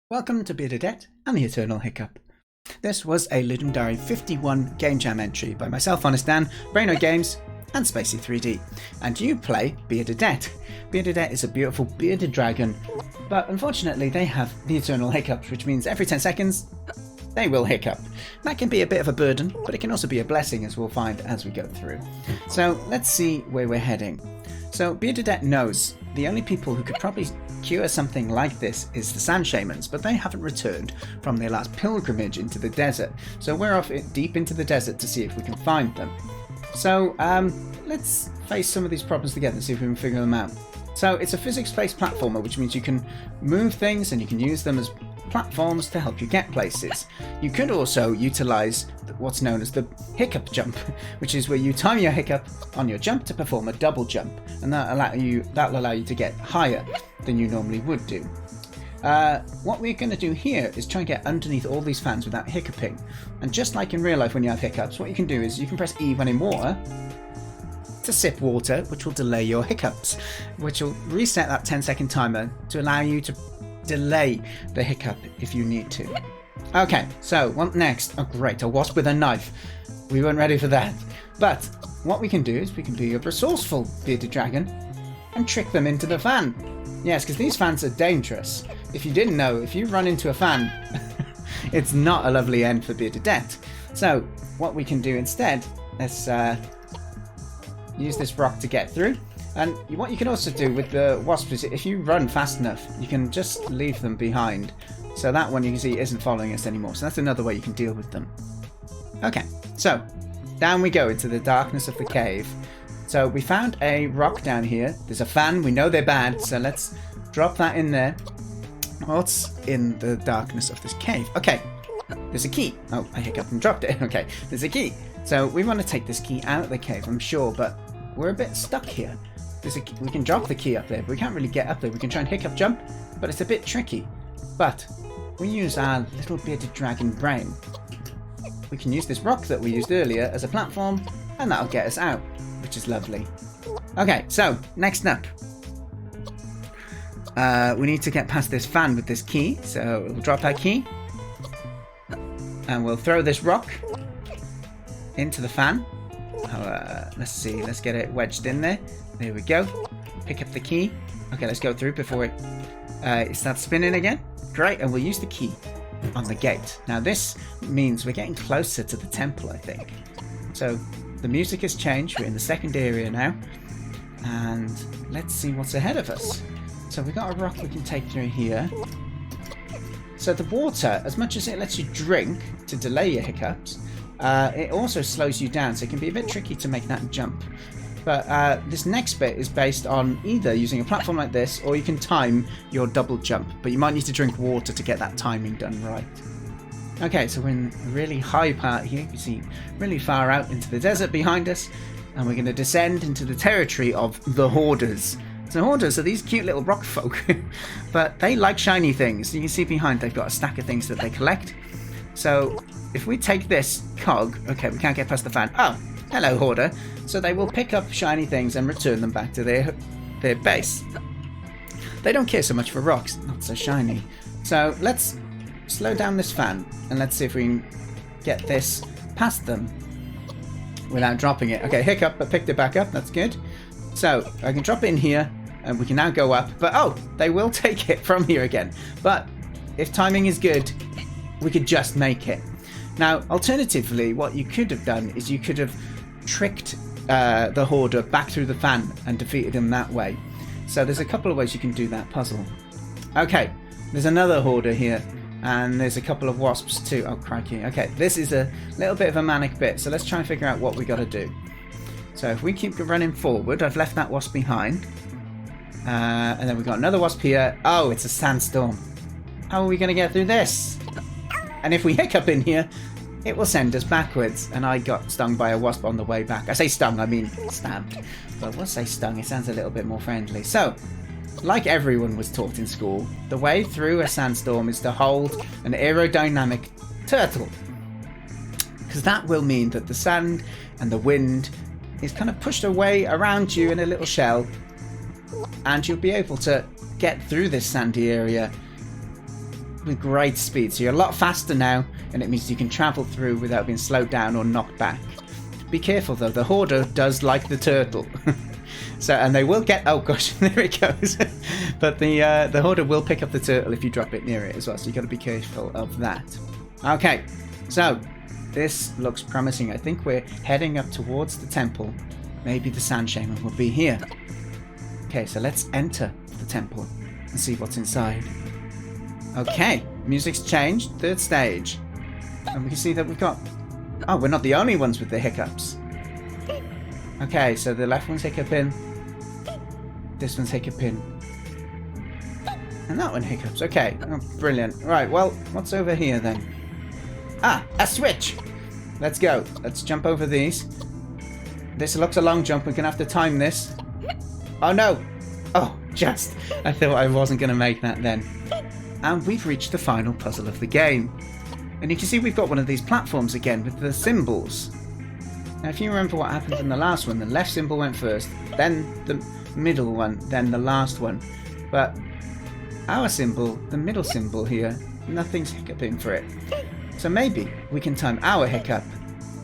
Welcome to Beardadette and the Eternal Hiccup. This was a Ludum Diary 51 Game Jam entry by myself, Honest Dan, Brainoid Games, and Spacey3D. And you play Beardadette. Beardadette is a beautiful bearded dragon, but unfortunately they have the Eternal Hiccups, which means every 10 seconds they will hiccup. That can be a bit of a burden, but it can also be a blessing, as we'll find as we go through. So let's see where we're heading. So Beardadette knows the only people who could probably cure something like this is the sand shamans, but they haven't returned from their last pilgrimage into the desert. So we're off deep into the desert to see if we can find them. So let's face some of these problems together and see if we can figure them out. So it's a physics-based platformer, which means you can move things and you can use them as platforms to help you get places. You could also utilize what's known as the hiccup jump, which is where you time your hiccup on your jump to perform a double jump, and that'll allow you to get higher than you normally would do. What we're going to do here is try and get underneath all these fans without hiccuping. And just like in real life when you have hiccups, what you can do is you can press E when in water to sip water, which will delay your hiccups, which will reset that 10-second timer to allow you to delay the hiccup if you need to. Okay, so what next? Oh great, a wasp with a knife. We weren't ready for that. But what we can do is we can be a resourceful bearded dragon and trick them into the fan. Yes, because these fans are dangerous. If you didn't know, if you run into a fan, it's not a lovely end for Beardadette. So what we can do instead, let's use this rock to get through. And what you can also do with the wasp is if you run fast enough, you can just leave them behind. So that one you can see isn't following us anymore. So that's another way you can deal with them. Okay, so down we go into the darkness of the cave. So we found a rock down here. There's a fan. We know they're bad. So let's drop that in there. What's in the darkness of this cave? Okay, there's a key. Oh, I hiccuped and dropped it. Okay, there's a key. So we want to take this key out of the cave, I'm sure, but we're a bit stuck here. We can drop the key up there, but we can't really get up there. We can try and hiccup jump, but it's a bit tricky. But we use our little bearded dragon brain. We can use this rock that we used earlier as a platform, and that'll get us out, which is lovely. Okay, so next up, we need to get past this fan with this key. So we'll drop our key, and we'll throw this rock into the fan. Let's see, let's get it wedged in there. There we go. Pick up the key. Okay, let's go through before it starts spinning again. Great, and we'll use the key on the gate. Now this means we're getting closer to the temple, I think. So the music has changed. We're in the second area now. And let's see what's ahead of us. So we've got a rock we can take through here. So the water, as much as it lets you drink to delay your hiccups, it also slows you down, so it can be a bit tricky to make that jump. But this next bit is based on either using a platform like this, or you can time your double jump, but you might need to drink water to get that timing done right. Okay, so we're in a really high part here. You can see really far out into the desert behind us, and we're going to descend into the territory of the Hoarders. So Hoarders are these cute little rock folk, but they like shiny things. You can see behind they've got a stack of things that they collect. So if we take this cog, okay, we can't get past the fan. Oh, hello, Hoarder. So they will pick up shiny things and return them back to their base. They don't care so much for rocks, not so shiny. So let's slow down this fan and let's see if we can get this past them without dropping it. Okay, hiccup, but picked it back up. That's good. So I can drop it in here and we can now go up. But oh, they will take it from here again. But if timing is good, we could just make it. Now, alternatively, what you could have done is you could have tricked the Hoarder back through the fan and defeated him that way. So there's a couple of ways you can do that puzzle. Okay, there's another Hoarder here, and there's a couple of wasps too. Oh, crikey. Okay, this is a little bit of a manic bit, so let's try and figure out what we got to do. So if we keep running forward, I've left that wasp behind. And then we've got another wasp here. Oh, it's a sandstorm. How are we going to get through this? And if we hiccup in here, it will send us backwards. And I got stung by a wasp on the way back. I say stung, I mean stabbed. But we'll say stung, it sounds a little bit more friendly. So, like everyone was taught in school, the way through a sandstorm is to hold an aerodynamic turtle. Because that will mean that the sand and the wind is kind of pushed away around you in a little shell. And you'll be able to get through this sandy area with great speed. So you're a lot faster now, and it means you can travel through without being slowed down or knocked back. Be careful though, the hoarder does like the turtle. So, and they will get, oh gosh, there it goes. But the hoarder will pick up the turtle if you drop it near it as well, so you got to be careful of that. Okay, so this looks promising. I think we're heading up towards the temple. Maybe the sand shaman will be here. Okay, so let's enter the temple and see what's inside. Okay, music's changed, third stage. And we can see that we've got... Oh, we're not the only ones with the hiccups. Okay, so the left one's hiccuping. This one's hiccuping. And that one hiccups. Okay, oh, brilliant. Right, well, what's over here then? Ah, a switch! Let's go. Let's jump over these. This looks a long jump. We're going to have to time this. Oh, no! Oh, just. I thought I wasn't going to make that then. And we've reached the final puzzle of the game. And you can see we've got one of these platforms again with the symbols. Now, if you remember what happened in the last one, the left symbol went first, then the middle one, then the last one. But our symbol, the middle symbol here, nothing's hiccuping for it. So maybe we can time our hiccup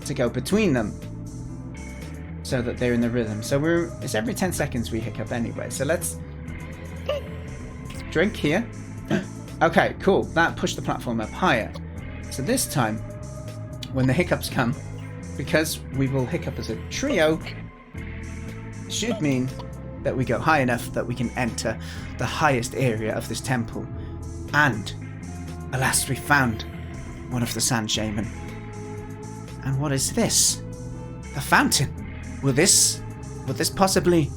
to go between them so that they're in the rhythm. So it's every 10 seconds we hiccup anyway. So let's drink here. Okay, cool. That pushed the platform up higher. So this time, when the hiccups come, because we will hiccup as a trio, should mean that we go high enough that we can enter the highest area of this temple. And, alas, we found one of the sand shaman. And what is this? A fountain. Will this possibly...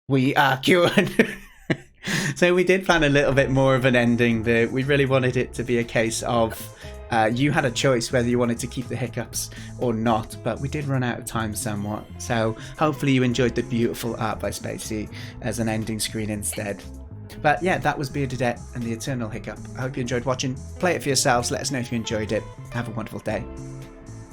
We are cured. So we did plan a little bit more of an ending there. We really wanted it to be a case of you had a choice whether you wanted to keep the hiccups or not, but we did run out of time somewhat. So hopefully you enjoyed the beautiful art by Spacey as an ending screen instead. But yeah, that was Beardadette and the Eternal Hiccup. I hope you enjoyed watching. Play it for yourselves. Let us know if you enjoyed it. Have a wonderful day.